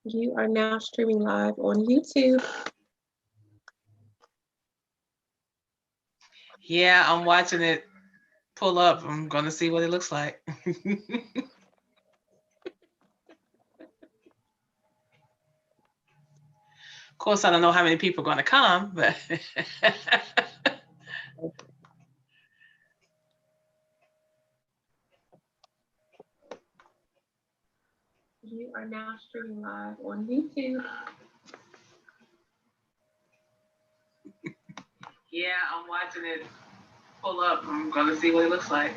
You are now streaming live on YouTube. Yeah, I'm watching it pull up. I'm going to see what it looks like. Of course, I don't know how many people are going to come, but You are now streaming live on YouTube. yeah, I'm watching it pull up. I'm going to see what it looks like.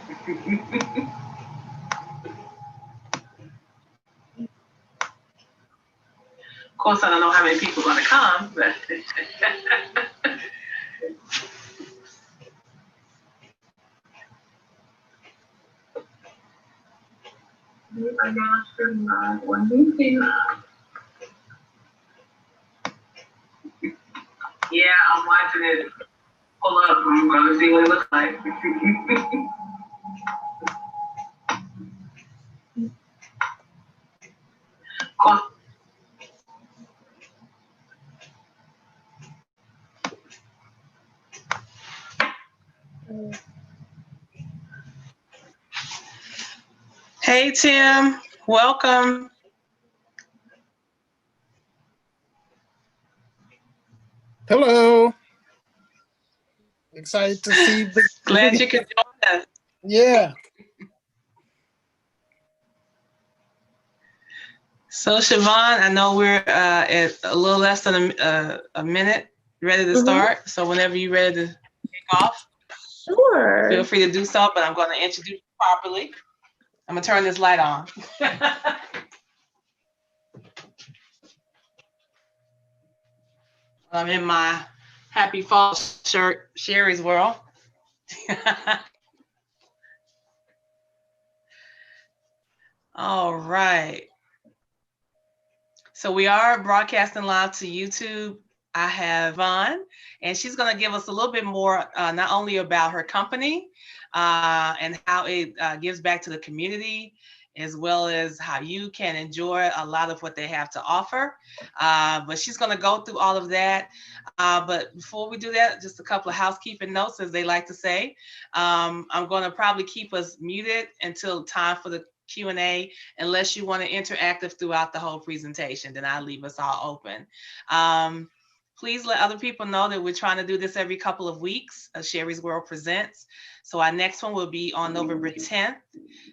Of course, I don't know how many people are going to come, but You are now streaming live on YouTube. yeah, I'm watching it pull up. I'm going to see what it looks like. Hey, Tim, welcome. Hello. Excited to see the Glad video. you could join us. Yeah. So, Chavon, I know we're at a little less than a minute ready to start. So, whenever you're ready to kick off, Sure. feel free to do so, but I'm going to introduce you properly. I'm going to turn this light on. I'm in my happy fall shirt, Cherie's world. All right. So we are broadcasting live to YouTube. I have Vaughn, and she's going to give us a little bit more, not only about her company and how it gives back to the community, as well as how you can enjoy a lot of what they have to offer. But she's going to go through all of that. But before we do that, just a couple of housekeeping notes, as they like to say. I'm going to probably keep us muted until time for the Q&A, unless you want to interactive throughout the whole presentation, then I'll leave us all open. Please let other people know that we're trying to do this every couple of weeks. Cherie's World Presents. So our next one will be on November 10th,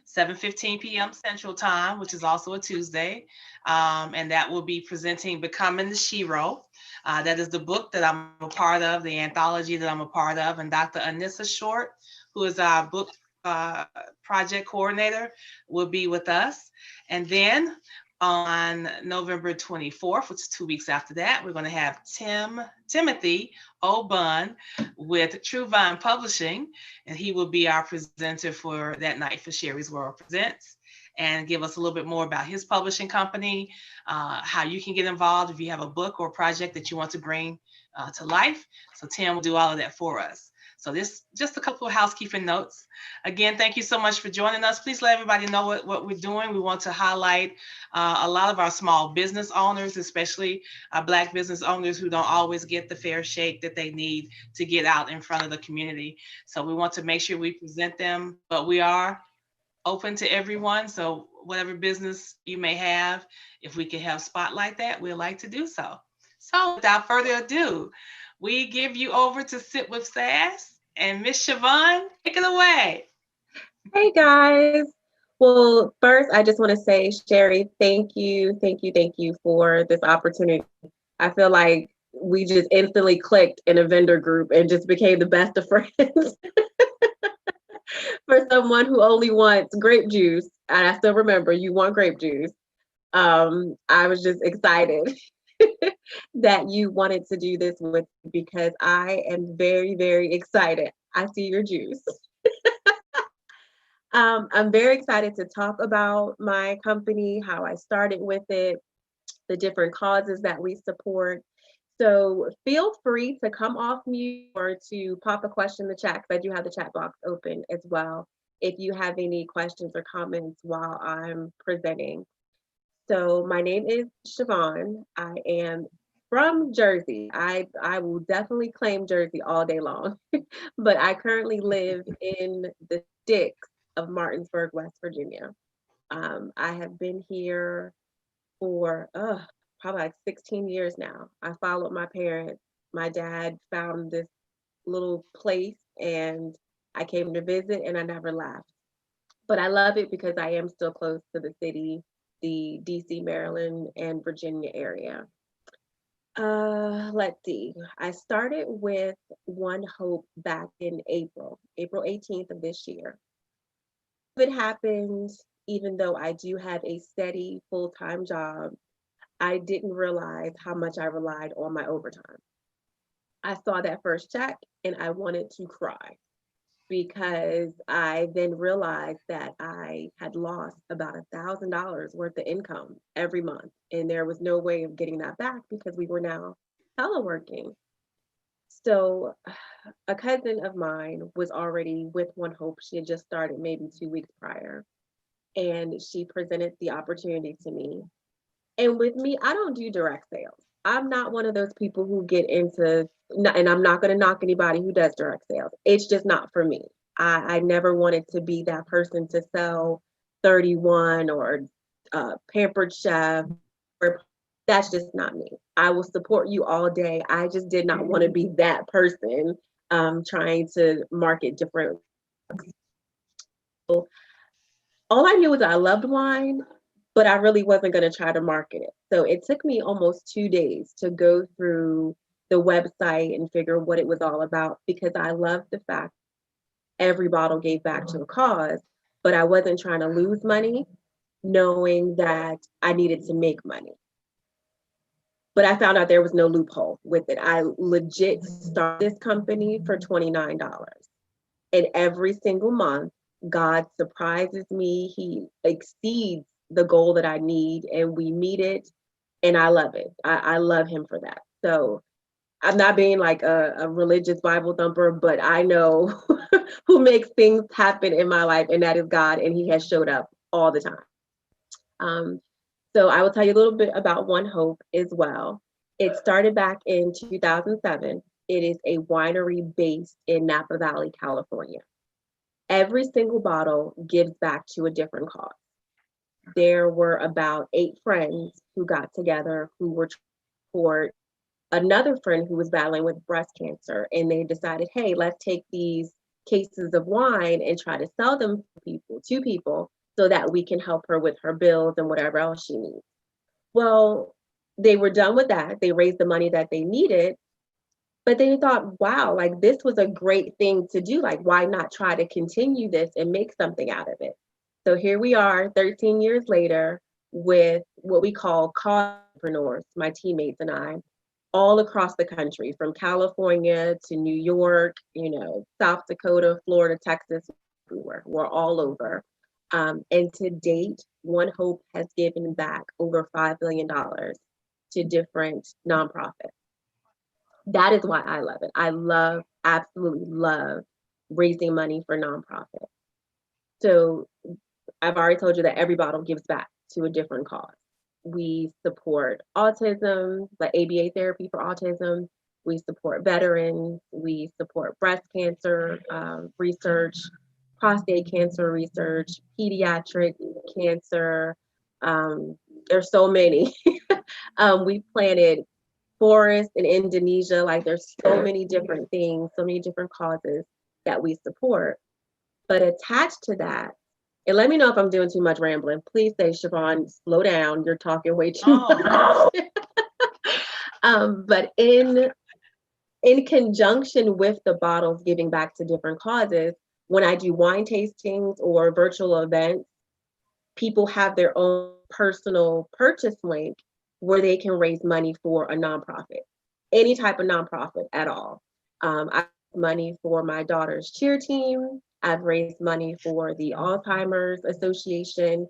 7:15 p.m. Central Time, which is also a Tuesday. And that will be presenting Becoming the Shero. That is the book that I'm a part of, the anthology that I'm a part of. And Dr. Anissa Short, who is our book project coordinator, will be with us. And then on November 24th, which is 2 weeks after that, we're going to have Timothy O'Bun with True Vine Publishing, and he will be our presenter for that night for Cherie's World Presents, and give us a little bit more about his publishing company, how you can get involved if you have a book or a project that you want to bring to life. So Tim will do all of that for us. So this just a couple of housekeeping notes. Again, thank you so much for joining us. Please let everybody know what we're doing. We want to highlight a lot of our small business owners, especially Black business owners who don't always get the fair shake that they need to get out in front of the community. So we want to make sure we present them, but we are open to everyone. So whatever business you may have, if we can have spotlight that, we'd like to do so. So without further ado, we give you over to Sit with Sass and Miss Chavon. Take it away. Hey guys. Well, first, I just want to say, Cherie, thank you for this opportunity. I feel like we just instantly clicked in a vendor group and just became the best of friends. For someone who only wants grape juice, and I still remember you want grape juice. I was just excited that you wanted to do this with me because I am very, very excited. I see your juice. I'm very excited to talk about my company, how I started with it, the different causes that we support. So feel free to come off mute or to pop a question in the chat, because I do have the chat box open as well, if you have any questions or comments while I'm presenting. So my name is Chavon. I am from Jersey. I will definitely claim Jersey all day long, but I currently live in the sticks of Martinsburg, West Virginia. I have been here for probably like 16 years now. I followed my parents. My dad found this little place and I came to visit and I never left. But I love it because I am still close to the city, the DC, Maryland, and Virginia area. Let's see. I started with One Hope back in April 18th of this year. If it happened, even though I do have a steady full-time job, I didn't realize how much I relied on my overtime. I saw that first check and I wanted to cry because I then realized that I had lost about $1,000 worth of income every month. And there was no way of getting that back because we were now teleworking. So a cousin of mine was already with One Hope. She had just started maybe 2 weeks prior. And she presented the opportunity to me. And with me, I don't do direct sales. I'm not one of those people who get into, and I'm not going to knock anybody who does direct sales. It's just not for me. I never wanted to be that person to sell 31 or Pampered Chef. Or, that's just not me. I will support you all day. I just did not want to be that person trying to market different. All I knew was I loved wine, but I really wasn't going to try to market it. So it took me almost 2 days to go through the website and figure what it was all about because I loved the fact every bottle gave back to a cause, but I wasn't trying to lose money, knowing that I needed to make money. But I found out there was no loophole with it. I legit started this company for $29. And every single month, God surprises me. He exceeds the goal that I need, and we meet it. And I love it. I love him for that. So I'm not being like a religious Bible thumper, but I know who makes things happen in my life, and that is God, and he has showed up all the time. Um, so I will tell you a little bit about One Hope as well. It started back in 2007. It is a winery based in Napa Valley, California. Every single bottle gives back to a different cause. There were about 8 friends who got together who were trying to support another friend who was battling with breast cancer. And they decided, hey, let's take these cases of wine and try to sell them to people so that we can help her with her bills and whatever else she needs. Well, they were done with that. They raised the money that they needed, but they thought, wow, like this was a great thing to do. Like, why not try to continue this and make something out of it? So here we are 13 years later with what we call entrepreneurs, my teammates and I, all across the country, from California to New York, South Dakota, Florida, Texas, everywhere. We're all over. And to date, One Hope has given back over $5 billion to different nonprofits. That is why I love it. I absolutely love raising money for nonprofits. So I've already told you that every bottle gives back to a different cause. We support autism, like ABA therapy for autism. We support veterans. We support breast cancer research, prostate cancer research, pediatric cancer. There's so many. We planted forests in Indonesia. Like there's so many different things, so many different causes that we support. But attached to that, and let me know if I'm doing too much rambling. Please say, Chavon, slow down. You're talking way too much. But in conjunction with the bottles giving back to different causes, when I do wine tastings or virtual events, people have their own personal purchase link where they can raise money for a nonprofit, any type of nonprofit at all. I have money for my daughter's cheer team. I've raised money for the Alzheimer's Association.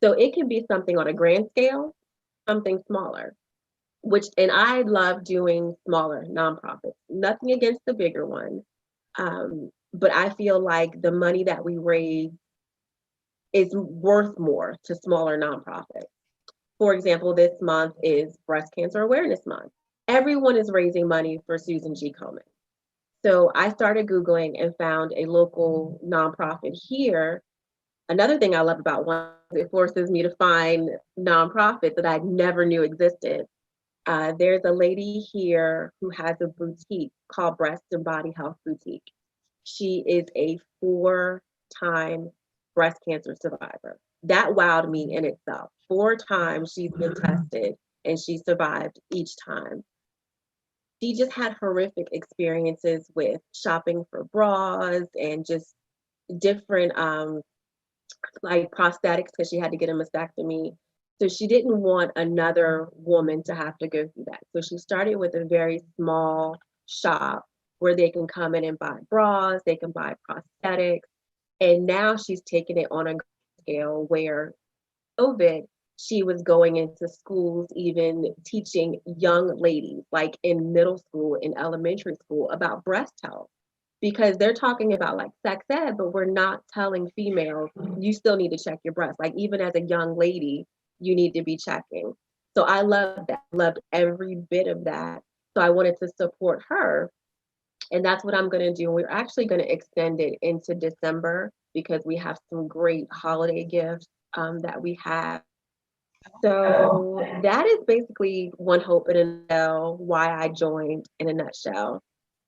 So it can be something on a grand scale, something smaller, and I love doing smaller nonprofits. Nothing against the bigger ones. But I feel like the money that we raise is worth more to smaller nonprofits. for example, this month is Breast Cancer Awareness Month. Everyone is raising money for Susan G. Komen. So I started Googling and found a local nonprofit here. Another thing I love about one, it forces me to find nonprofits that I never knew existed. There's a lady here who has a boutique called Breast and Body Health Boutique. She is a 4-time breast cancer survivor. That wowed me in itself. 4 times she's been tested and she survived each time. She just had horrific experiences with shopping for bras and just different like prosthetics because she had to get a mastectomy. So she didn't want another woman to have to go through that. So she started with a very small shop where they can come in and buy bras, they can buy prosthetics. And now she's taken it on a scale where COVID, she was going into schools, even teaching young ladies, like in middle school, in elementary school, about breast health. Because they're talking about like sex ed, but we're not telling females, you still need to check your breast. Like even as a young lady, you need to be checking. So I loved that, loved every bit of that. So I wanted to support her. And that's what I'm going to do. We're actually going to extend it into December because we have some great holiday gifts that we have. So that is basically One Hope in a nutshell, why I joined in a nutshell.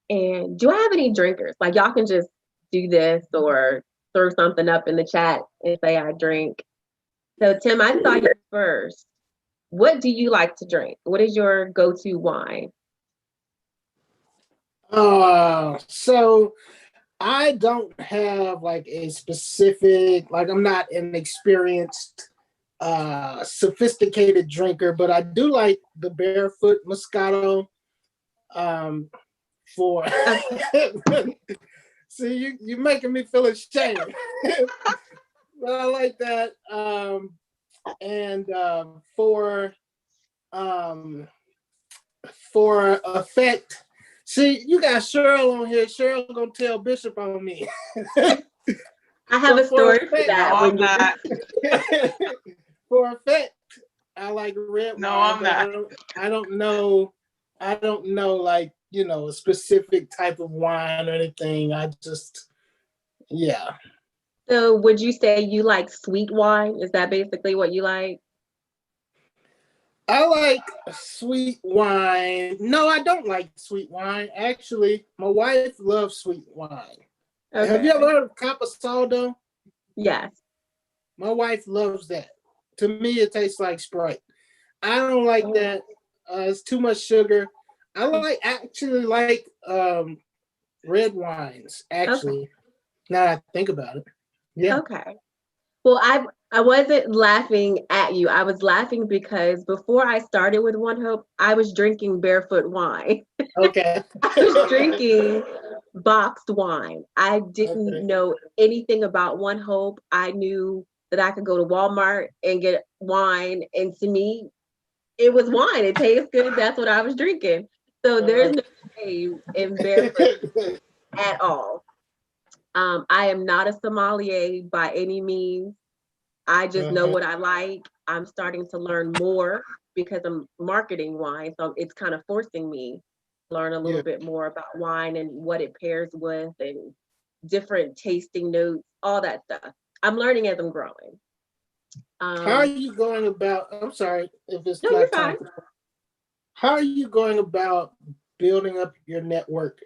And do I have any drinkers? Like y'all can just do this or throw something up in the chat and say I drink. So Tim, I saw you first. What do you like to drink? What is your go-to wine? So I don't have like a specific, like I'm not an experienced, sophisticated drinker, but I do like the Barefoot Moscato. For see you're making me feel ashamed, but I like that. And for effect. See, you got Cheryl on here. Cheryl gonna tell Bishop on me. I have a story for that. No, I'm not. For effect, I like red No, wine. I'm not. I don't know. Like, a specific type of wine or anything. I just, yeah. So would you say you like sweet wine? Is that basically what you like? I like sweet wine. No, I don't like sweet wine. Actually, my wife loves sweet wine. Okay. Have you ever heard of Capasaldo? Yes. My wife loves that. To me, it tastes like Sprite. I don't like that. It's too much sugar. I actually like red wines, actually. Okay. Now I think about it. Yeah. Okay. Well, I wasn't laughing at you. I was laughing because before I started with One Hope, I was drinking barefoot wine. Okay. I was drinking boxed wine. I didn't know anything about One Hope. I knew that I could go to Walmart and get wine, and to me, it was wine. It tastes good. That's what I was drinking. So there's no shame in barefoot at all. I am not a sommelier by any means. I just know what I like. I'm starting to learn more because I'm marketing wine. So it's kind of forcing me to learn a little bit more about wine and what it pairs with and different tasting notes, all that stuff. I'm learning as I'm growing. How are you going about, I'm sorry if it's No, not you're time. fine. How are you going about building up your network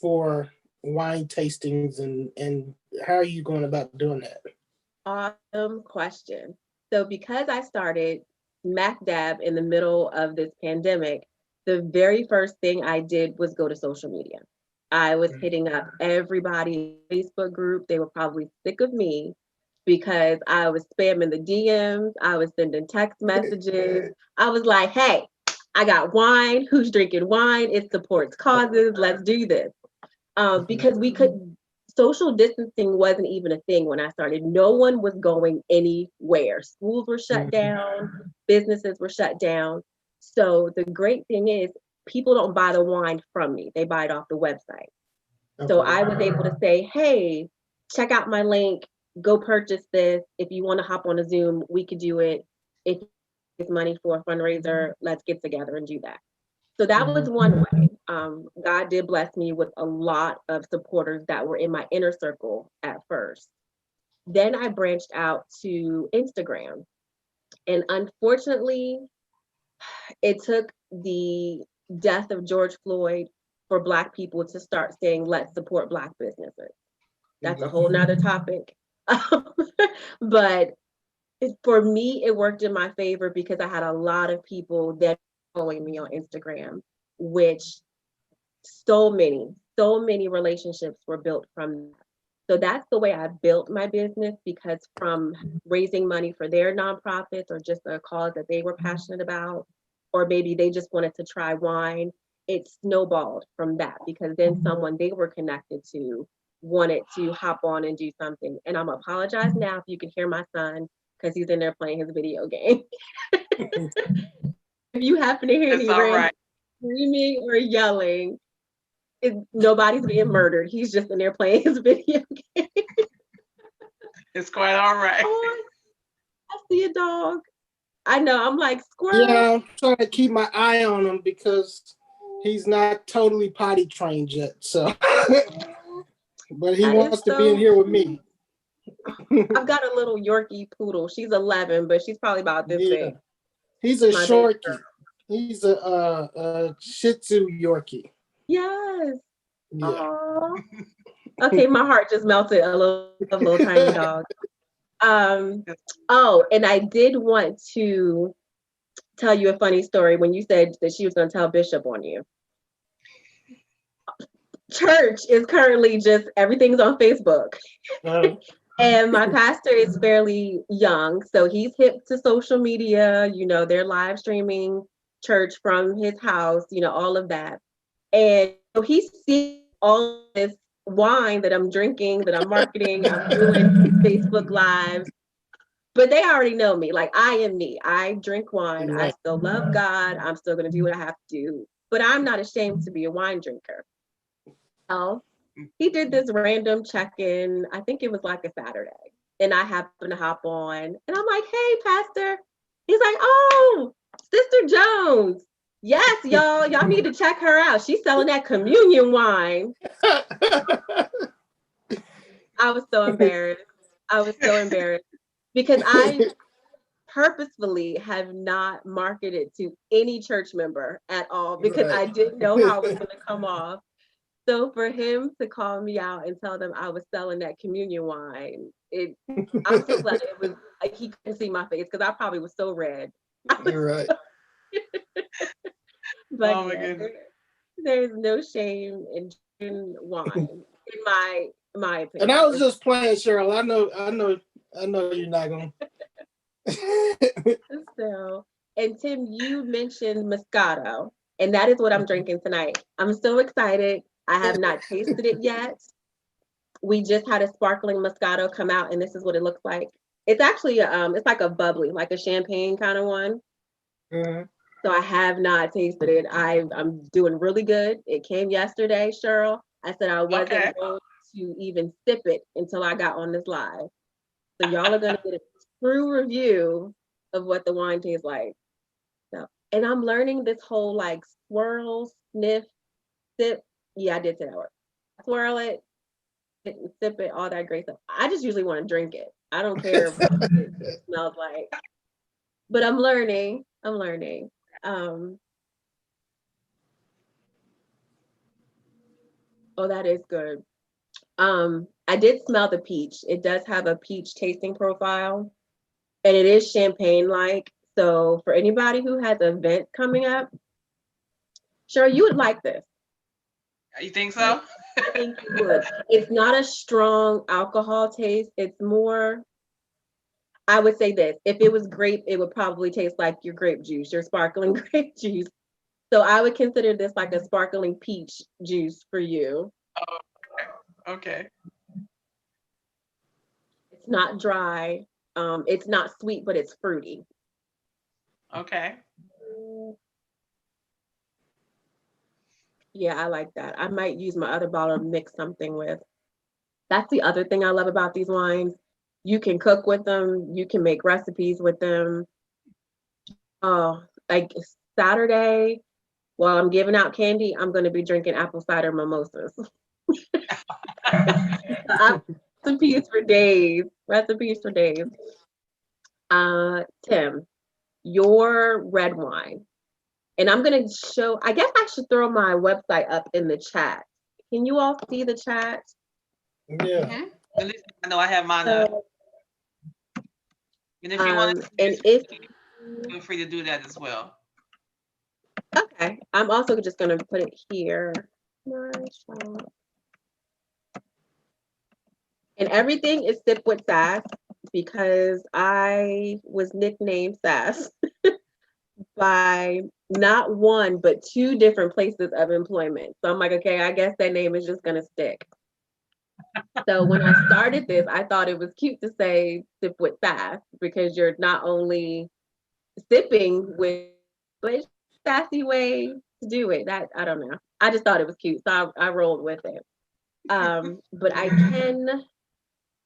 for wine tastings and how are you going about doing that? Awesome question. So because I started smack dab in the middle of this pandemic, the very first thing I did was go to social media. I was hitting up everybody Facebook group. They were probably sick of me because I was spamming the DMs. I was sending text messages. I was like, hey, I got wine. Who's drinking wine? It supports causes. Let's do this. Because social distancing wasn't even a thing when I started. No one was going anywhere. Schools were shut down, businesses were shut down. So the great thing is people don't buy the wine from me. They buy it off the website. So I was able to say, hey, check out my link, go purchase this. If you want to hop on a Zoom, we could do it. If raise money for a fundraiser. Let's get together and do that. So that was one way. God did bless me with a lot of supporters that were in my inner circle at first. Then I branched out to Instagram. And unfortunately, it took the death of George Floyd for Black people to start saying, let's support Black businesses. That's a whole nother topic. But for me, it worked in my favor because I had a lot of people that following me on Instagram, which so many relationships were built from that. So that's the way I built my business, because from raising money for their nonprofits or just a cause that they were passionate about, or maybe they just wanted to try wine, it snowballed from that, because then someone they were connected to wanted to hop on and do something. And I'm apologize now if you can hear my son, because he's in there playing his video game. If you happen to hear any random screaming or yelling, nobody's being murdered. He's just in there playing his video game. It's quite all right. Oh, I see a dog. I know. I'm like, squirrel. Yeah, I'm trying to keep my eye on him because he's not totally potty trained yet. So, but he wants to be in here with me. I've got a little Yorkie poodle. She's 11, but she's probably about this big. He's a Shorkie. He's a Shih Tzu Yorkie. Yes. Yeah. Okay, my heart just melted a little tiny dog. Oh, and I did want to tell you a funny story when you said that she was going to tell Bishop on you. Church is currently just everything's on Facebook. And my pastor is fairly young, so he's hip to social media. You know, they're live streaming church from his house, you know, all of that. And so he sees all this wine that I'm drinking, that I'm marketing, I'm doing Facebook Lives. But they already know me. Like, I am me. I drink wine. I still love God. I'm still going to do what I have to do. But I'm not ashamed to be a wine drinker. So he did this random check-in. I think it was like a Saturday. And I happened to hop on. And I'm like, hey, Pastor. He's like, oh, Sister Jones. Yes, y'all need to check her out. She's selling that communion wine. I was so embarrassed. Because I purposefully have not marketed to any church member at all, because I didn't know how it was going to come off. So for him to call me out and tell them I was selling that communion wine, I'm so glad it was like he couldn't see my face, because I probably was so red. You're right. But oh my goodness. There's no shame in drinking wine, in my opinion. And I was just playing, Cheryl. I know you're not gonna. So, and Tim, you mentioned Moscato, and that is what I'm drinking tonight. I'm so excited. I have not tasted it yet. We just had a sparkling Moscato come out, and this is what it looks like. It's actually it's like a bubbly, like a champagne kind of one. Mm-hmm. So I have not tasted it. I'm doing really good. It came yesterday, Cheryl. I said I wasn't going to even sip it until I got on this live. So y'all are gonna get a true review of what the wine tastes like. So, and I'm learning this whole like swirl, sniff, sip. Yeah, I did say that word. Swirl it, sip it, all that great stuff. I just usually want to drink it. I don't care what it smells like. But I'm learning. Oh, that is good. I did smell the peach. It does have a peach tasting profile, and it is champagne-like. So for anybody who has an event coming up, sure, you would like this. You think so? I think you would. It's not a strong alcohol taste. It's more, I would say this, if it was grape, it would probably taste like your grape juice, your sparkling grape juice. So I would consider this like a sparkling peach juice for you. Oh, okay. It's not dry. It's not sweet, but it's fruity. Okay. Yeah, I like that. I might use my other bottle to mix something with. That's the other thing I love about these wines. You can cook with them. You can make recipes with them. Oh, like Saturday, while I'm giving out candy, I'm going to be drinking apple cider mimosas. Recipes for days. Recipes for days. Tim, your red wine. And I'm going to show, I guess I should throw my website up in the chat. Can you all see the chat? Yeah. Mm-hmm. At least I know I have mine up. And if you want to, and if feel free to do that as well. okay, I'm also just going to put it here. And everything is Sip with Sass because I was nicknamed Sass by not one, but two different places of employment. So I'm like, okay, I guess that name is just going to stick. So when I started this, I thought it was cute to say Sip with Sass because you're not only sipping with, but it's a sassy way to do it. That I don't know. I just thought it was cute, so I rolled with it. But I can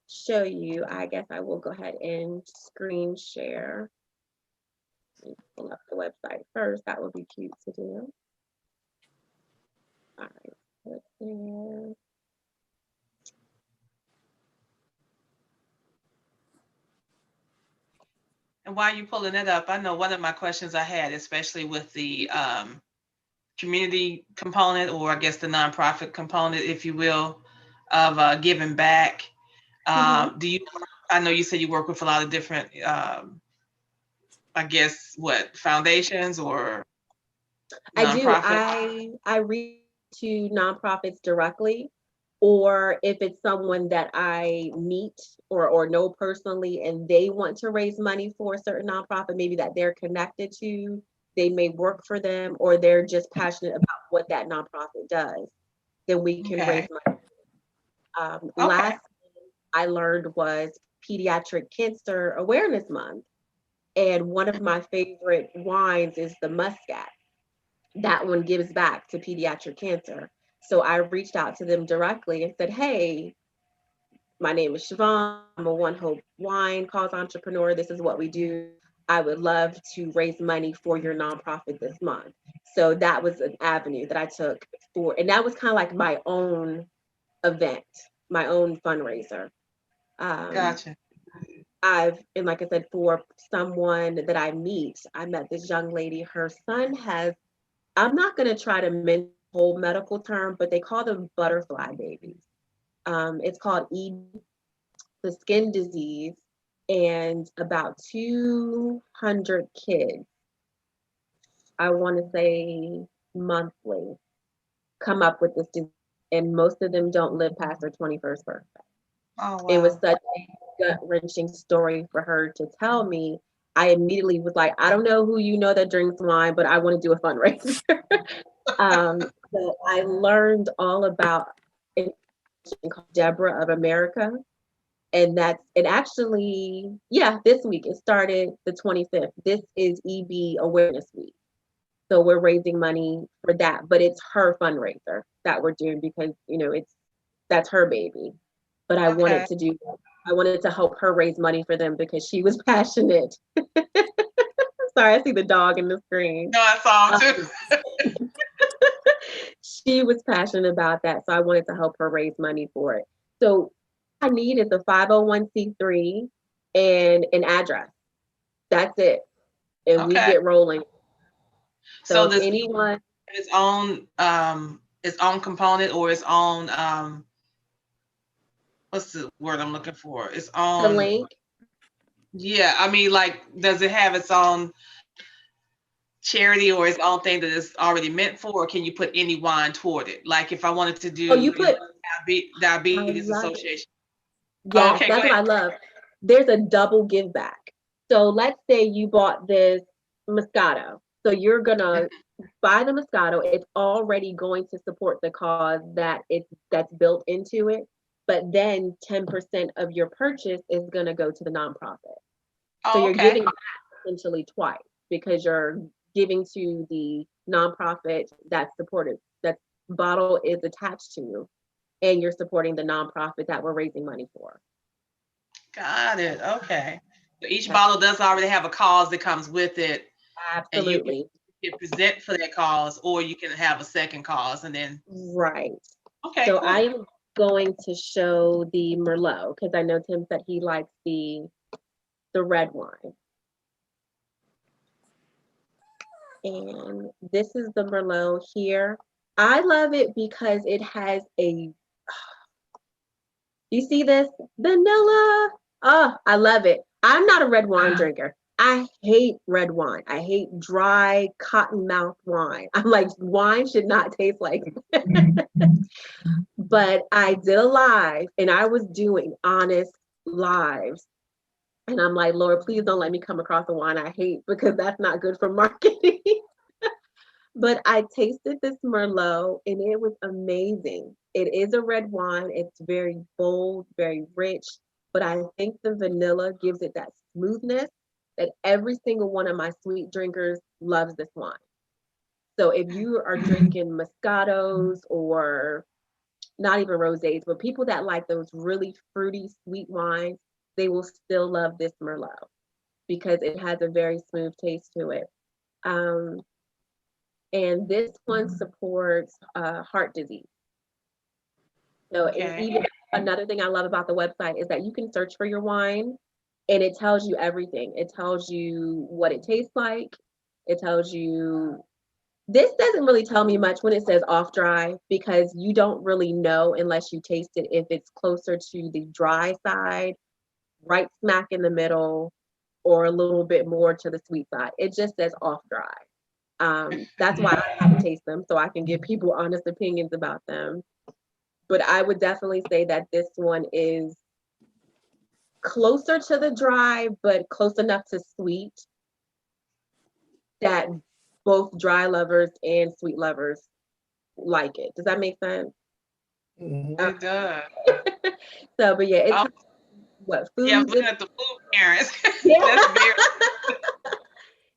show you. I guess I will go ahead and screen share. Pull up the website first. That would be cute to do. All right. Let's see. And while you're pulling it up, I know one of my questions I had, especially with the community component, or I guess the nonprofit component, if you will, of giving back. Do you? I know you said you work with a lot of different, I guess, what foundations or nonprofits? I do. I reach to nonprofits directly, or if it's someone that I meet or know personally and they want to raise money for a certain nonprofit, maybe that they're connected to, they may work for them, or they're just passionate about what that nonprofit does, then we can raise money. Last I learned was Pediatric Cancer Awareness Month. And one of my favorite wines is the Muscat. That one gives back to pediatric cancer. So I reached out to them directly and said, hey, my name is Chavon. I'm a One Hope Wine Cause entrepreneur. This is what we do. I would love to raise money for your nonprofit this month. So that was an avenue that I took for, and that was kind of like my own event, my own fundraiser. Gotcha. And like I said, for someone that I meet, I met this young lady. Her son has, I'm not going to try to mention the whole medical term, but they call them butterfly babies. It's called the skin disease, and about 200 kids, I want to say monthly, come up with this disease, and most of them don't live past their 21st birthday. Oh, wow. It was such a gut-wrenching story for her to tell me. I immediately was like, I don't know who you know that drinks wine, but I want to do a fundraiser. So I learned all about an organization called Deborah of America. And actually, yeah, this week it started the 25th. This is EB Awareness Week. So we're raising money for that, but it's her fundraiser that we're doing because, that's her baby. But I wanted to help her raise money for them because she was passionate. Sorry, I see the dog in the screen. No, I saw too. She was passionate about that, so I wanted to help her raise money for it. So I need is a 501c3 and an address. That's it. And we get rolling. So if anyone its own component or its own what's the word I'm looking for? Its own the link. Yeah, I mean, like, does it have its own charity or its own thing that it's already meant for, or can you put any wine toward it? Like if I wanted to do you put Diabetes Association. Yes, that's what I love. There's a double give back. So let's say you bought this Moscato. So you're gonna buy the Moscato. It's already going to support the cause that's built into it. But then 10% of your purchase is gonna go to the nonprofit. So you're giving back essentially twice because you're giving to the nonprofit that's supported, that bottle is attached to, and you're supporting the nonprofit that we're raising money for. Got it. Okay. So each bottle does already have a cause that comes with it. And you Absolutely. can present for that cause, or you can have a second cause, and then Right. okay, So I cool. am going to show the Merlot because I know Tim said he likes the red wine. And this is the Merlot here. I love it because it has you see this? Vanilla. Oh, I love it. I'm not a red wine drinker. I hate red wine. I hate dry cotton mouth wine. I'm like, wine should not taste like it. But I did a live and I was doing honest lives. And I'm like, Lord, please don't let me come across a wine I hate because that's not good for marketing. But I tasted this Merlot and it was amazing. It is a red wine. It's very bold, very rich, but I think the vanilla gives it that smoothness that every single one of my sweet drinkers loves this wine. So if you are drinking Moscatos or not even rosés, but people that like those really fruity, sweet wines, they will still love this Merlot because it has a very smooth taste to it. Um, and this one supports heart disease. So, and Okay. even another thing I love about the website is that you can search for your wine and it tells you everything. It tells you what it tastes like. It tells you, this doesn't really tell me much when it says off dry because you don't really know unless you taste it if it's closer to the dry side, right smack in the middle, or a little bit more to the sweet side. It just says off dry. That's why I have to taste them so I can give people honest opinions about them. But I would definitely say that this one is closer to the dry, but close enough to sweet that both dry lovers and sweet lovers like it. Does that make sense? Mhm. It does. So, but yeah, it's Oh, what yeah, I was foods looking it. at the food parents. Yeah. That's very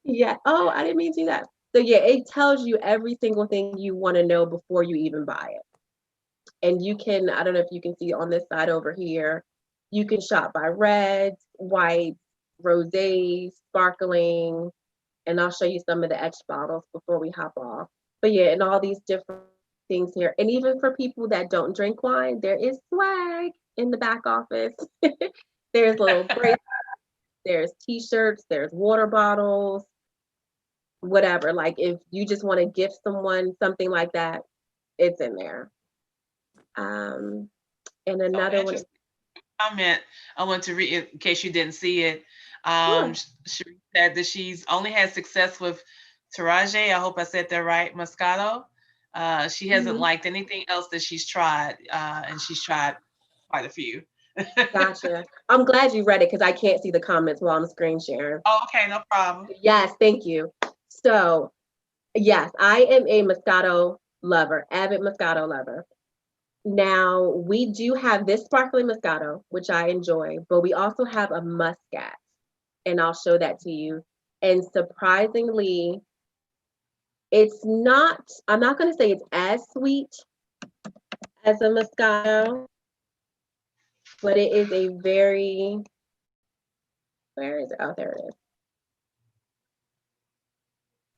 Yeah. Oh, I didn't mean to do that. So yeah, it tells you every single thing you want to know before you even buy it. And you can, I don't know if you can see on this side over here, you can shop by reds, whites, rosés, sparkling, and I'll show you some of the etched bottles before we hop off. But yeah, and all these different things here. And even for people that don't drink wine, there is swag in the back office. There's little bracelets, there's t-shirts, there's water bottles, whatever. Like if you just want to gift someone something like that, it's in there. Um, and so another one, interesting comment I want to read in case you didn't see it. sure. Cherie said that she's only had success with Tarajay. I hope I said that right. Moscato. She hasn't Mhm. liked anything else that she's tried, and she's tried quite a few. Gotcha. I'm glad you read it because I can't see the comments while I'm screen sharing. Oh, okay, no problem. Yes, thank you. So, yes, I am a Moscato lover, avid Moscato lover. Now, we do have this sparkling Moscato, which I enjoy, but we also have a Muscat, and I'll show that to you. And surprisingly, I'm not going to say it's as sweet as a Moscato, but it is a very, where is it? Oh, there it is.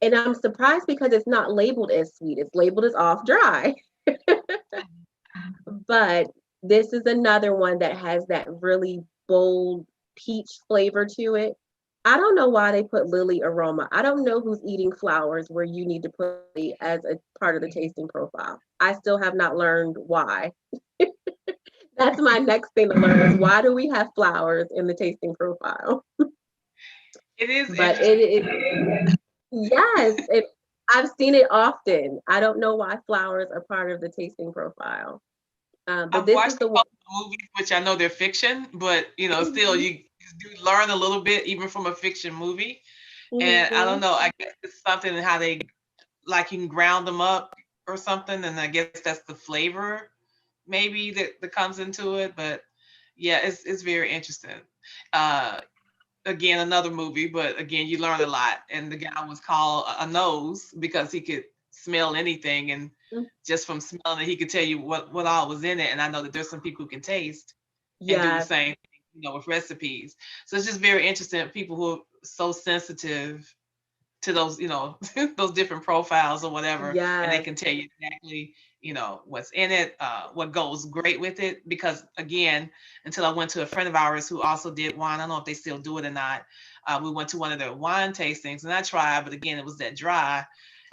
And I'm surprised because it's not labeled as sweet. It's labeled as off dry. But this is another one that has that really bold peach flavor to it. I don't know why they put lily aroma. I don't know who's eating flowers where you need to put it as a part of the tasting profile. I still have not learned why. That's my next thing to learn is why do we have flowers in the tasting profile? It is But interesting. yes, I've seen it often. I don't know why flowers are part of the tasting profile. But I've this is watched the a one. couple of movies, which I know they're fiction, but still Mhm, you do learn a little bit even from a fiction movie. And I don't mhm. know, I guess it's something in how they like you can ground them up or something, and I guess that's the flavor maybe that comes into it. But yeah, it's very interesting. Uh, Again, another movie, but again, you learn a lot. And the guy was called a nose because he could smell anything, and just from smelling it, he could tell you what all was in it. And I know that there's some people who can taste and do the Yes, same thing, with recipes. So it's just very interesting. People who are so sensitive to those, those different profiles or whatever, and they Yes. can tell you exactly, what's in it, what goes great with it. Because again, until I went to a friend of ours who also did wine, I don't know if they still do it or not. We went to one of their wine tastings and I tried, but again, it was that dry.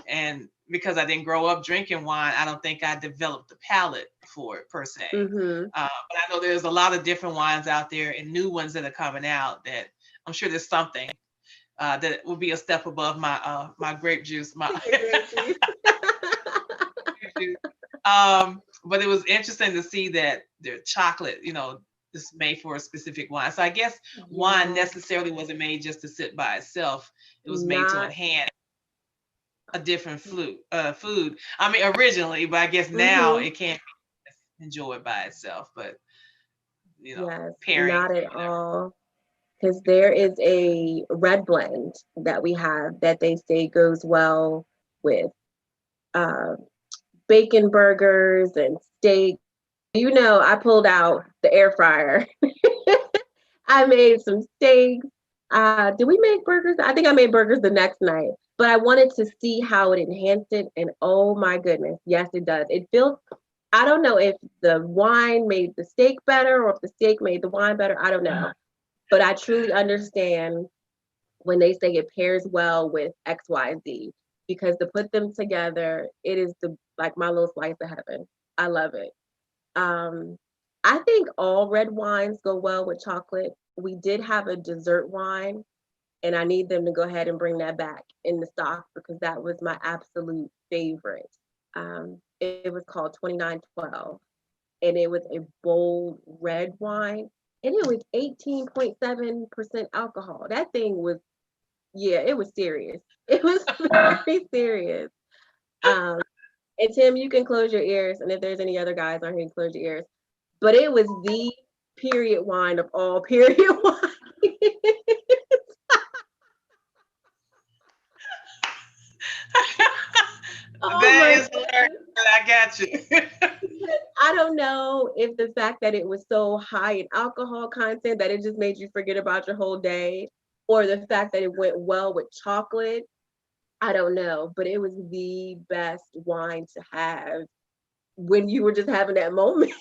And because I didn't grow up drinking wine, I don't think I developed the palate for it per se. Mm-hmm. But I know there's a lot of different wines out there and new ones that are coming out that I'm sure there's something that will be a step above my grape juice. My Grape juice. grape juice. But it was interesting to see that their chocolate, is made for a specific wine. So I guess wine Yeah. necessarily wasn't made just to sit by itself. It was made to Not. enhance a different food. I mean, originally, but I guess now Mm-hmm. it can't be enjoyed by itself. But Yes, pairings not or at whatever. all. Because there is a red blend that we have that they say goes well with uh, bacon burgers and steak. I pulled out the air fryer. I made some steaks. Did we make burgers? I think I made burgers the next night, but I wanted to see how it enhanced it. And oh my goodness, yes, it does. It feels, I don't know if the wine made the steak better or if the steak made the wine better. I don't know. But I truly understand when they say it pairs well with XYZ because to put them together, it is like my little slice of heaven. I love it. Um, I think all red wines go well with chocolate. We did have a dessert wine, and I need them to go ahead and bring that back in the stock because that was my absolute favorite. It was called 2912, and it was a bold red wine, and it was 18.7% alcohol. That thing was, yeah, it was serious. It was very serious. Um, and Tim, you can close your ears, and if there's any other guys on here, close your ears. But it was the period wine of all period wine. Oh That my is hilarious. goodness. But I got you. I don't know if the fact that it was so high in alcohol content that it just made you forget about your whole day, or the fact that it went well with chocolate. I don't know, but it was the best wine to have when you were just having that moment.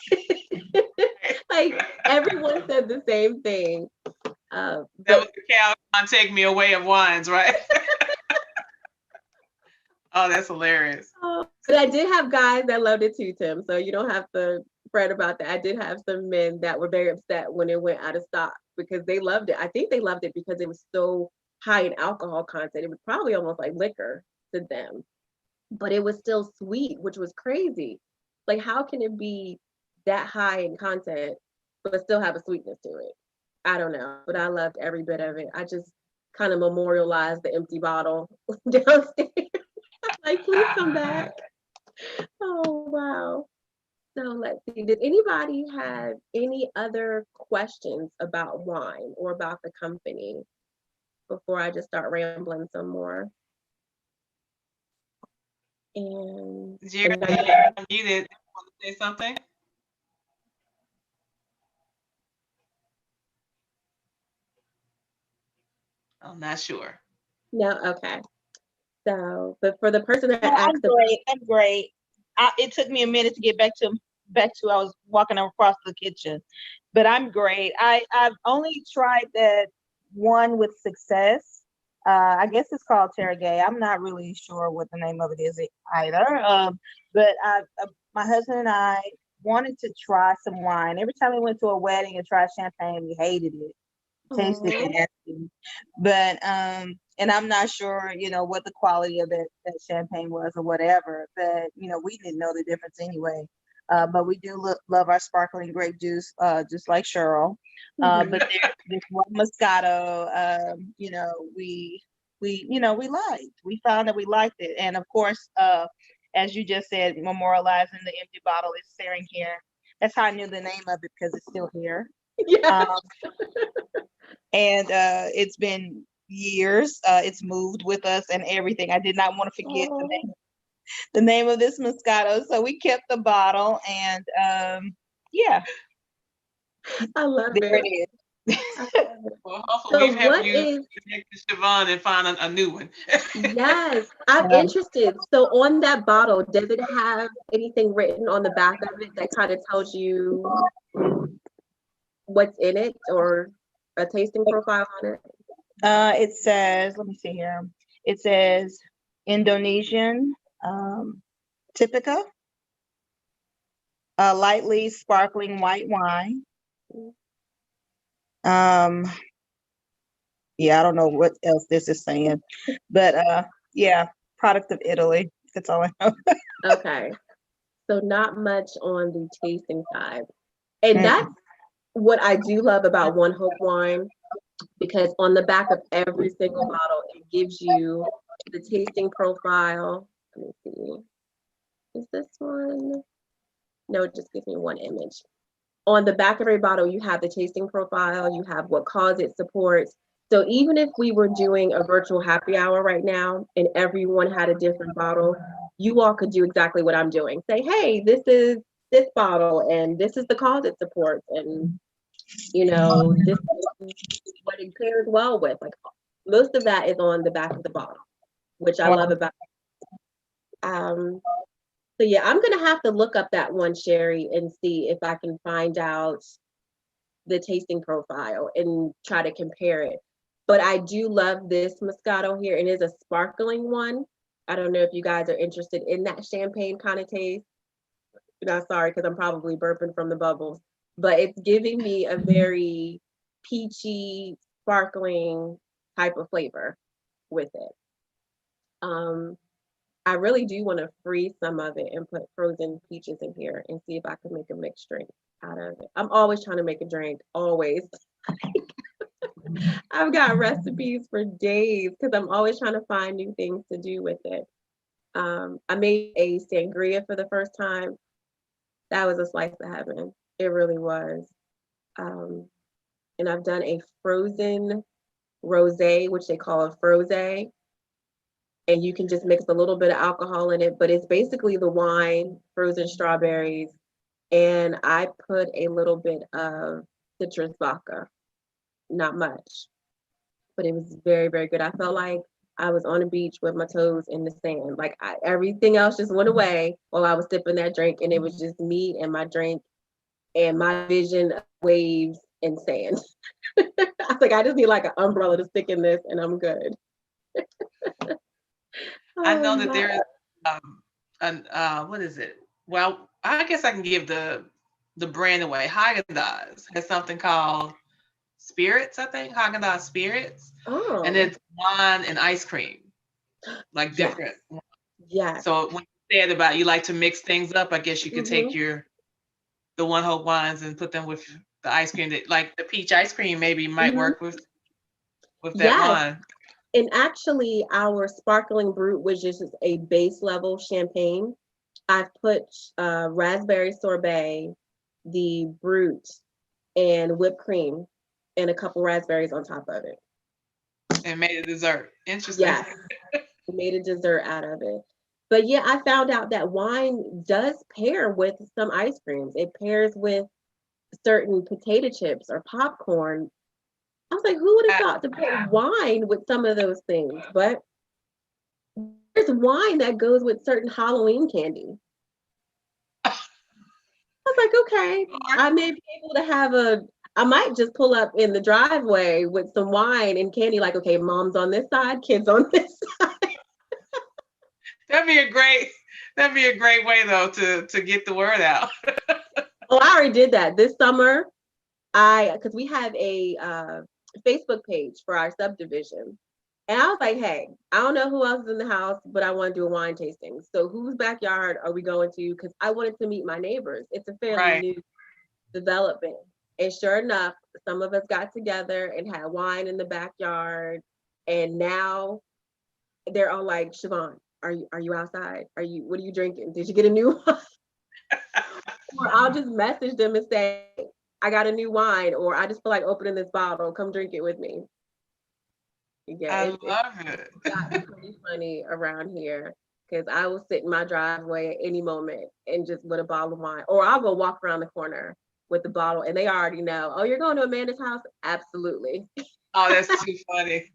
Like everyone said the same thing. That But was the Calvin Take Me Away of wines, right? Oh, that's hilarious. but I did have guys that loved it too, Tim. So you don't have to fret about that. I did have some men that were very upset when it went out of stock because they loved it. I think they loved it because it was so high in alcohol content. It was probably almost like liquor to them, but it was still sweet, which was crazy. Like, how can it be that high in content, but still have a sweetness to it? I don't know, but I loved every bit of it. I just kind of memorialized the empty bottle downstairs. Like, please come back. Oh, wow. So let's see. Did anybody have any other questions about wine or about the company before I just start rambling some more? And Jerry, you muted. Want to say something? I'm not sure. no, okay. So, but for the person that No, I'm asked about, great. I'm great. It took me a minute to get back to. I was walking across the kitchen, but I'm great. I've only tried that one with success. I guess it's called Terragay. I'm not really sure what the name of it is either. But my husband and I wanted to try some wine. Every time we went to a wedding and tried champagne, we hated it. Tasted oh, nasty. But and I'm not sure, what the quality of that champagne was or whatever. But we didn't know the difference anyway. But we do love our sparkling grape juice, just like Cheryl. But mhm. this one Moscato, we liked. We found that we liked it, and of course, as you just said, memorializing the empty bottle is staring here. That's how I knew the name of it because it's still here. Yeah. Um, and it's been years. It's moved with us and everything. I did not want to forget Oh, the name of this Moscato, so we kept the bottle, and yeah, I love there it it. is. Well, hopefully So we've helped what you is, connect to Chavon and find a new one. yes, I'm Um, interested. So on that bottle, does it have anything written on the back of it that kind of tells you what's in it or a tasting profile on it? it says, let me see here. It says Indonesian Typica, a lightly sparkling white wine. Yeah, I don't know what else this is saying, but yeah, product of Italy. That's all I know. Okay. So not much on the tasting side. And Mm. that's what I do love about One Hope wine, because on the back of every single bottle, it gives you the tasting profile. Let me see. Is this one? No, it just gives me one image. On the back of every bottle, you have the tasting profile, you have what cause it supports. So even if we were doing a virtual happy hour right now and everyone had a different bottle, you all could do exactly what I'm doing. Say, hey, this is this bottle and this is the cause it supports. And, this is what it pairs well with. Like most of that is on the back of the bottle, which I love about. Um, so yeah, I'm gonna have to look up that one, Cherie, and see if I can find out the tasting profile and try to compare it. But I do love this Moscato here. It is a sparkling one. I don't know if you guys are interested in that champagne kind of taste. Sorry, because I'm probably burping from the bubbles, but it's giving me a very peachy, sparkling type of flavor with it. Um, I really do want to freeze some of it and put frozen peaches in here and see if I can make a mixed drink out of it. I'm always trying to make a drink, always. I've got recipes for days because I'm always trying to find new things to do with it. I made a sangria for the first time. That was a slice of heaven. It really was. Um, and I've done a frozen rosé, which they call a frosé. And you can just mix a little bit of alcohol in it, but it's basically the wine, frozen strawberries, and I put a little bit of citrus vodka, not much, but it was very, very good. I felt like I was on a beach with my toes in the sand. Like everything else just went away while I was sipping that drink, and it was just me and my drink and my vision of waves and sand. I was like, I just need like an umbrella to stick in this, and I'm good. I Oh know that my. there is what is it? Well, I guess I can give the brand away. Haagen-Dazs has something called Spirits, I think. Haagen-Dazs Spirits. And Oh, it's wine and ice cream, like yes, different. yes. So when you said about you like to mix things up, I guess you could take Hmm. the One Hope wines and put them with the ice cream that like the peach ice cream maybe might Hmm. work with that Yes. wine. And actually, our sparkling brut, which is just a base level champagne, I've put raspberry sorbet, the brut, and whipped cream, and a couple raspberries on top of it. And made a dessert. Interesting. Yes, made a dessert out of it. But yeah, I found out that wine does pair with some ice creams. It pairs with certain potato chips or popcorn. I was like, who would have thought to put wine with some of those things? But there's wine that goes with certain Halloween candy. I was like, okay, I may be able to I might just pull up in the driveway with some wine and candy, like, okay, mom's on this side, kids on this side. That'd be a great way though to get the word out. Oh, I already did that this summer. Because we have a Facebook page for our subdivision. And I was like, hey, I don't know who else is in the house, but I want to do a wine tasting. So whose backyard are we going to? Because I wanted to meet my neighbors. It's a fairly Right. new development. And sure enough, some of us got together and had wine in the backyard. And now they're all like, Chavon, are you outside? What are you drinking? Did you get a new one? Or I'll just message them and say, I got a new wine, or I just feel like opening this bottle. Come drink it with me. Yeah, I it's love it. gotten pretty funny around here because I will sit in my driveway at any moment and just with a bottle of wine, or I'll go walk around the corner with the bottle, and they already know, oh, you're going to Amanda's house? Absolutely. Oh, that's too funny.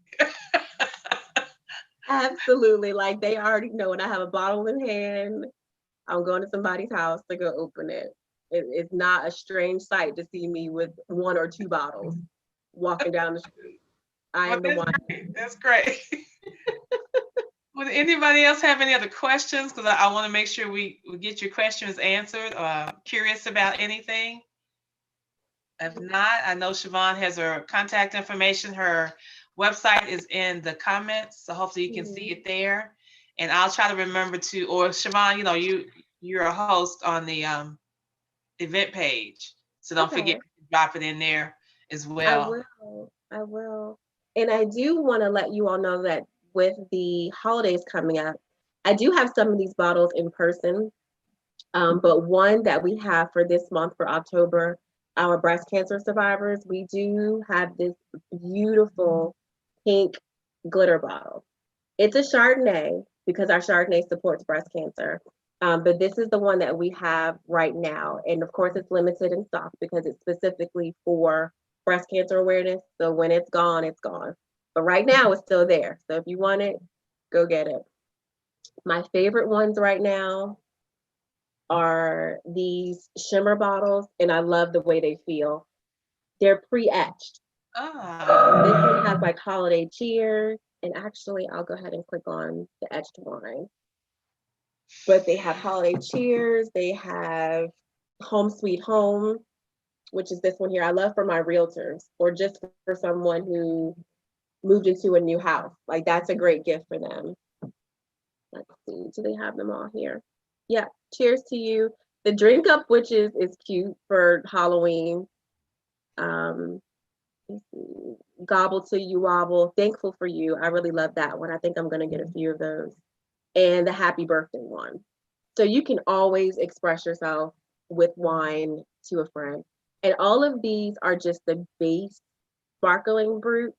Absolutely. Like they already know when I have a bottle in hand, I'm going to somebody's house to go open it. It's not a strange sight to see me with 1 or 2 bottles walking down the street. I Well, am the one. that's great. Would anybody else have any other questions? Because I want to make sure we get your questions answered. Curious about anything? If not, I know Chavon has her contact information. Her website is in the comments, so hopefully you can see it there. And I'll try to remember to, or Chavon, you know, you're a host on the event page, so don't forget to drop it in there as well. I will. And I do want to let you all know that with the holidays coming up, I do have some of these bottles in person. But one that we have for this month for October, our breast cancer survivors, we do have this beautiful pink glitter bottle. It's a Chardonnay because our Chardonnay supports breast cancer. But this is the one that we have right now. And of course, it's limited in stock because it's specifically for breast cancer awareness. So when it's gone, it's gone. But right now, it's still there. So if you want it, go get it. My favorite ones right now are these Shimmer bottles, and I love the way they feel. They're pre-etched. This one has like holiday cheer, and actually I'll go ahead and click on the etched wine. But they have holiday cheers, they have home sweet home, which is this one here. I love for my realtors or just for someone who moved into a new house. Like that's a great gift for them. Let's see, do they have them all here? Yeah, cheers to you. The drink up, which is cute for Halloween. Gobble till you wobble. Thankful for you. I really love that one. I think I'm gonna get a few of those. And the happy birthday one. So you can always express yourself with wine to a friend. And all of these are just the base sparkling brut.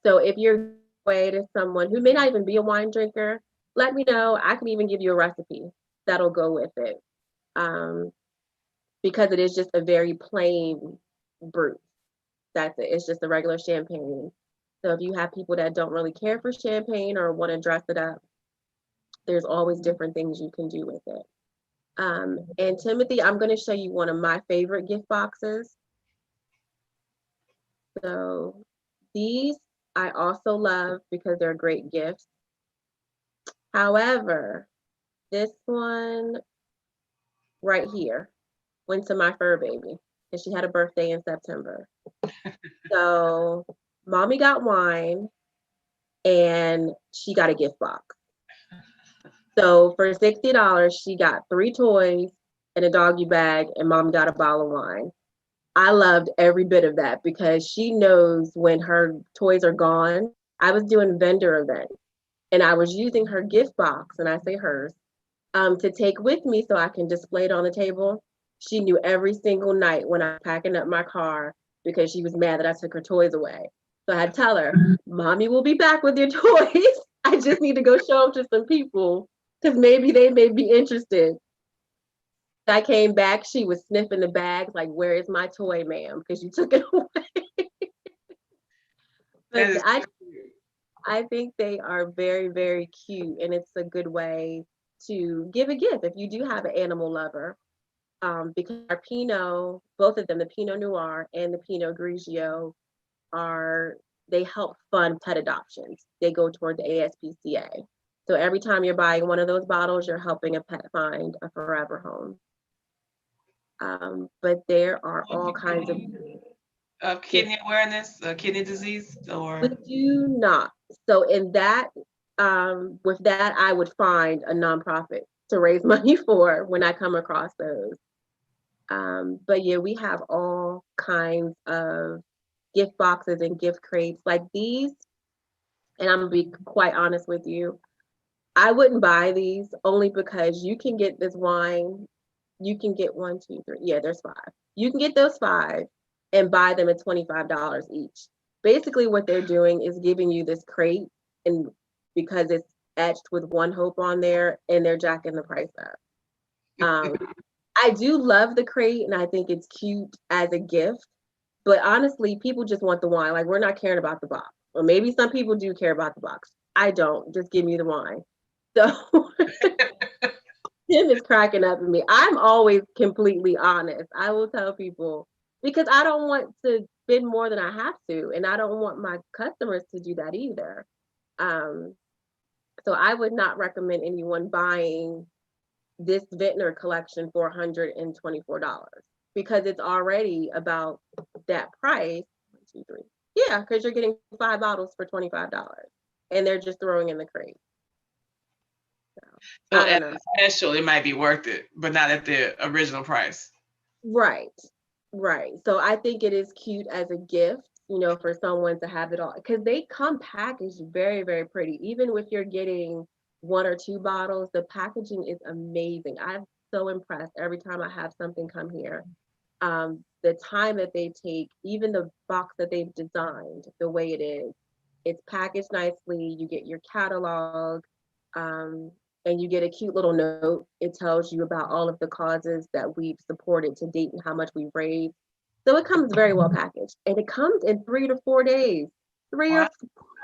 So if you're way to someone who may not even be a wine drinker, let me know. I can even give you a recipe that'll go with it. Because it is just a very plain brut. That's it. It's just a regular champagne. So if you have people that don't really care for champagne or want to dress it up, there's always different things you can do with it. And Timothy, I'm going to show you one of my favorite gift boxes. So these I also love because they're great gifts. However, this one right here went to my fur baby, and she had a birthday in September. So mommy got wine and she got a gift box. So for $60, she got 3 toys and a doggy bag, and mom got a bottle of wine. I loved every bit of that because she knows when her toys are gone. I was doing vendor events and I was using her gift box, and I say hers, to take with me so I can display it on the table. She knew every single night when I was packing up my car because she was mad that I took her toys away. So I had to tell her, mommy will be back with your toys. I just need to go show them to some people because maybe they may be interested. I came back, she was sniffing the bags like, where is my toy, ma'am? Because you took it away. But I think they are very, very cute, and it's a good way to give a gift if you do have an animal lover. Because our Pinot, both of them, the Pinot Noir and the Pinot Grigio, they help fund pet adoptions. They go toward the ASPCA. So every time you're buying one of those bottles, you're helping a pet find a forever home. But there are all kinds of kidney awareness, kidney disease, or we do not. So in that, with that, I would find a nonprofit to raise money for when I come across those. But yeah, we have all kinds of gift boxes and gift crates like these. And I'm gonna be quite honest with you. I wouldn't buy these only because you can get this wine. You can get 1, 2, 3. Yeah, there's 5. You can get those 5 and buy them at $25 each. Basically, what they're doing is giving you this crate, and because it's etched with One Hope on there, and they're jacking the price up. I do love the crate, and I think it's cute as a gift. But honestly, people just want the wine. Like, we're not caring about the box. Or maybe some people do care about the box. I don't. Just give me the wine. So Tim is cracking up at me. I'm always completely honest. I will tell people because I don't want to spend more than I have to, and I don't want my customers to do that either. Um, so I would not recommend anyone buying this vintner collection for $124 because it's already about that price. 1, 2, 3. Yeah, because you're getting 5 bottles for $25, and they're just throwing in the crate. So I don't at know. the special, it might be worth it, but not at the original price. Right, right. So I think it is cute as a gift, for someone to have it all because they come packaged very, very pretty. Even if you're getting 1 or 2 bottles, the packaging is amazing. I'm so impressed every time I have something come here. The time that they take, even the box that they've designed, the way it is, it's packaged nicely. You get your catalog, um, and you get a cute little note. It tells you about all of the causes that we've supported to date and how much we've raised. So it comes very well packaged, and it comes in 3 to 4 days. Wow.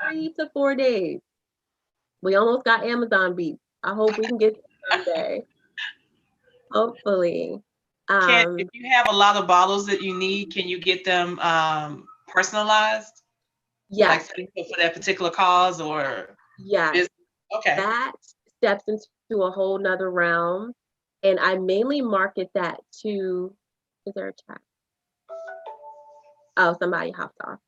3 to 4 days. We almost got Amazon beat. I hope we can get there someday. Hopefully. If you have a lot of bottles that you need, can you get them personalized? Like Yes, for that particular cause or yes. business? Okay. That steps into a whole nother realm. And I mainly market that to, is there a chat? Oh, somebody hopped off.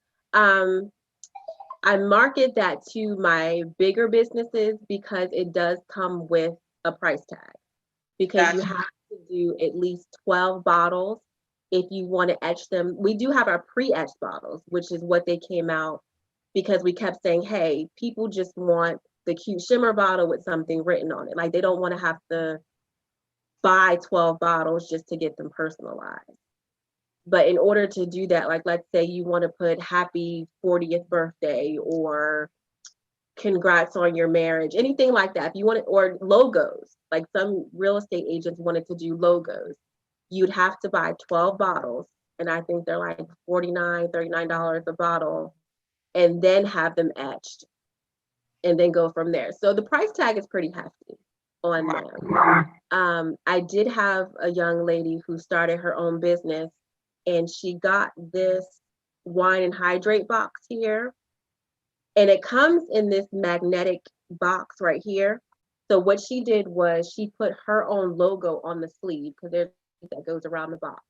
I market that to my bigger businesses because it does come with a price tag. Because you Gotcha. have to do at least 12 bottles if you want to etch them. We do have our pre-etched bottles, which is what they came out because we kept saying, hey, people just want the cute shimmer bottle with something written on it. Like they don't want to have to buy 12 bottles just to get them personalized. But in order to do that, like let's say you want to put happy 40th birthday or congrats on your marriage, anything like that. If you want it, or logos, like some real estate agents wanted to do logos, you'd have to buy 12 bottles. And I think they're like $49, $39 a bottle, and then have them etched and then go from there. So the price tag is pretty hefty on them. I did have a young lady who started her own business and she got this wine and hydrate box here. And it comes in this magnetic box right here. So what she did was she put her own logo on the sleeve because there's that goes around the box.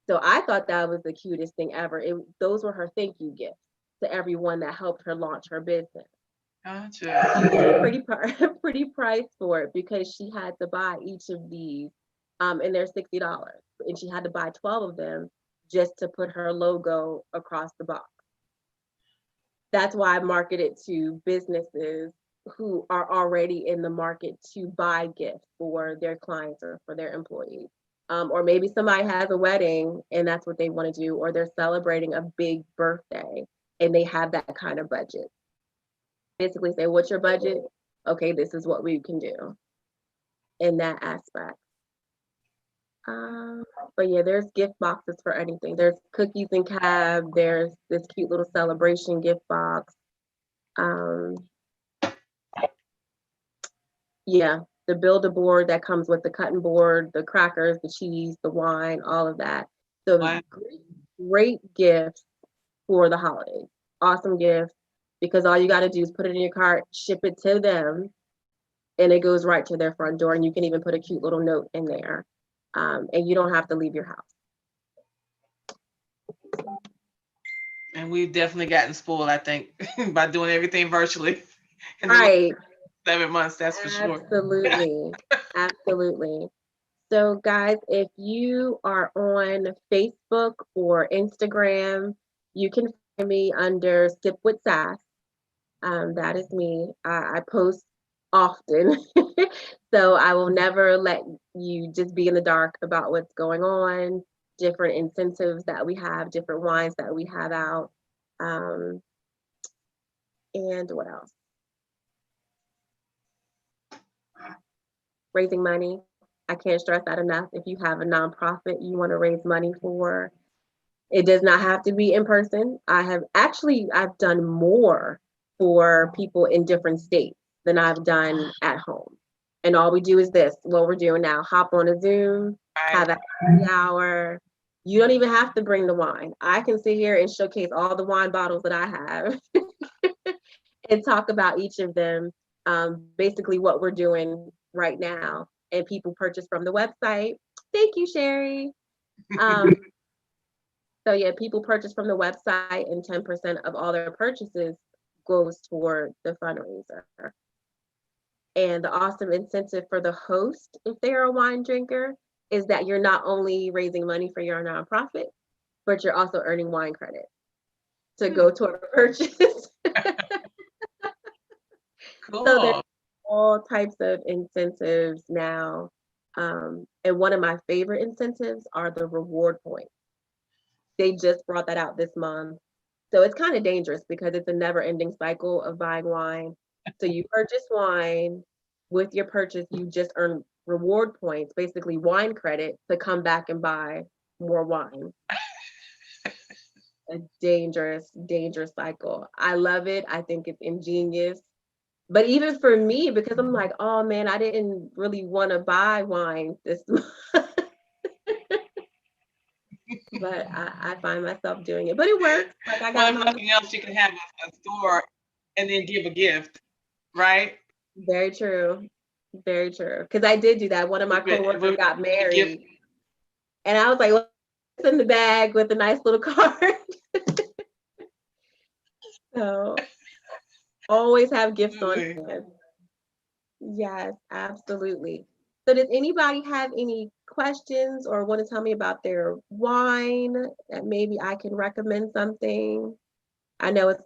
So I thought that was the cutest thing ever. Those were her thank you gifts to everyone that helped her launch her business. Gotcha. She paid a pretty price for it because she had to buy each of these, and they're $60, and she had to buy 12 of them just to put her logo across the box. That's why I market it to businesses who are already in the market to buy gifts for their clients or for their employees. Or maybe somebody has a wedding and that's what they want to do, or they're celebrating a big birthday and they have that kind of budget. Basically say, what's your budget? Okay, this is what we can do in that aspect. But yeah, there's gift boxes for anything. There's cookies and cab. There's this cute little celebration gift box. Yeah, the Build-A-Board that comes with the cutting board, the crackers, the cheese, the wine, all of that. So Wow. great gifts for the holidays. Awesome gift because all you got to do is put it in your cart, ship it to them, and it goes right to their front door. And you can even put a cute little note in there. And you don't have to leave your house. And we've definitely gotten spoiled, I think, by doing everything virtually. Right. 7 months, that's for sure. Absolutely. Absolutely. So guys, if you are on Facebook or Instagram, you can find me under Sip with Sass. That is me. I post often. So I will never let you just be in the dark about what's going on, different incentives that we have, different wines that we have out. And what else? Raising money. I can't stress that enough. If you have a nonprofit you want to raise money for, it does not have to be in person. I've done more for people in different states than I've done at home. And all we do is this, what we're doing now, hop on a Zoom, have a happy hour. You don't even have to bring the wine. I can sit here and showcase all the wine bottles that I have and talk about each of them, basically what we're doing right now. And people purchase from the website. Thank you, Cherie. So yeah, people purchase from the website and 10% of all their purchases goes toward the fundraiser. And the awesome incentive for the host, if they're a wine drinker, is that you're not only raising money for your nonprofit, but you're also earning wine credit to go toward a purchase. Cool. So there's all types of incentives now. And one of my favorite incentives are the reward points. They just brought that out this month. So it's kind of dangerous because it's a never ending cycle of buying wine. So you purchase wine, with your purchase, you just earn reward points, basically wine credit, to come back and buy more wine. A dangerous, dangerous cycle. I love it. I think it's ingenious. But even for me, because I'm like, oh man, I didn't really want to buy wine this month. But I find myself doing it. But it works. Like I got if nothing else, you can have a store and then give a gift, right? Very true. Very true. Because I did do that. One of my coworkers got married. And I was like, well, it's in the bag with a nice little card. So always have gifts on hand. Yes, absolutely. So does anybody have any questions or want to tell me about their wine that maybe I can recommend something? I know it's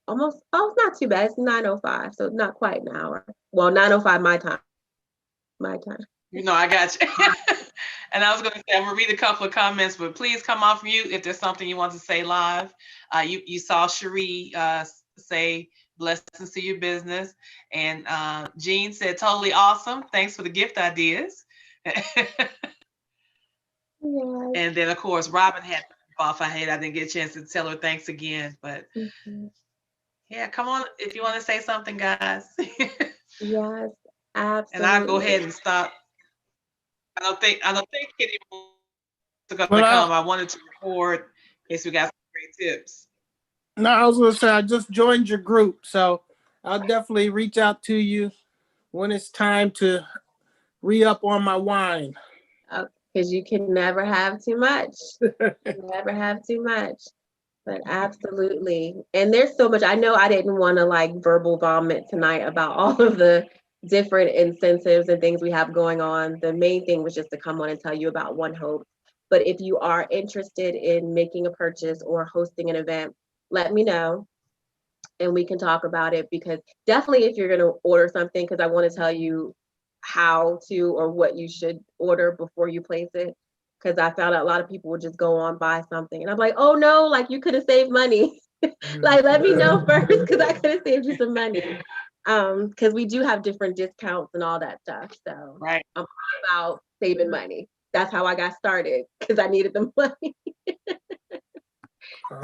almost, it's not too bad. It's 9:05, so not quite an hour. Well, 9:05 my time. My time. I got you. And I was going to say, I'm going to read a couple of comments, but please come off mute if there's something you want to say live. You saw Cherie say blessings to your business. And Jean said, totally awesome. Thanks for the gift ideas. Yes. And then, of course, Robin had off. I didn't get a chance to tell her thanks again. But yeah, come on if you want to say something, guys. Yes, absolutely. And I'll go ahead and stop. I don't think Kitty wants to come. I wanted to record in case we got some great tips. No, I was gonna say I just joined your group, so I'll definitely reach out to you when it's time to re-up on my wine. Because you can never have too much. Never have too much. But absolutely. And there's so much. I know I didn't want to like verbal vomit tonight about all of the different incentives and things we have going on. The main thing was just to come on and tell you about One Hope. But if you are interested in making a purchase or hosting an event, let me know and we can talk about it, because definitely if you're going to order something, because I want to tell you how to or what you should order before you place it. Because I found out a lot of people would just go on, buy something. And I'm like, oh no, like you could have saved money. Like, let me know first, because I could have saved you some money. Because we do have different discounts and all that stuff. So right. I'm all about saving money. That's how I got started, because I needed the money.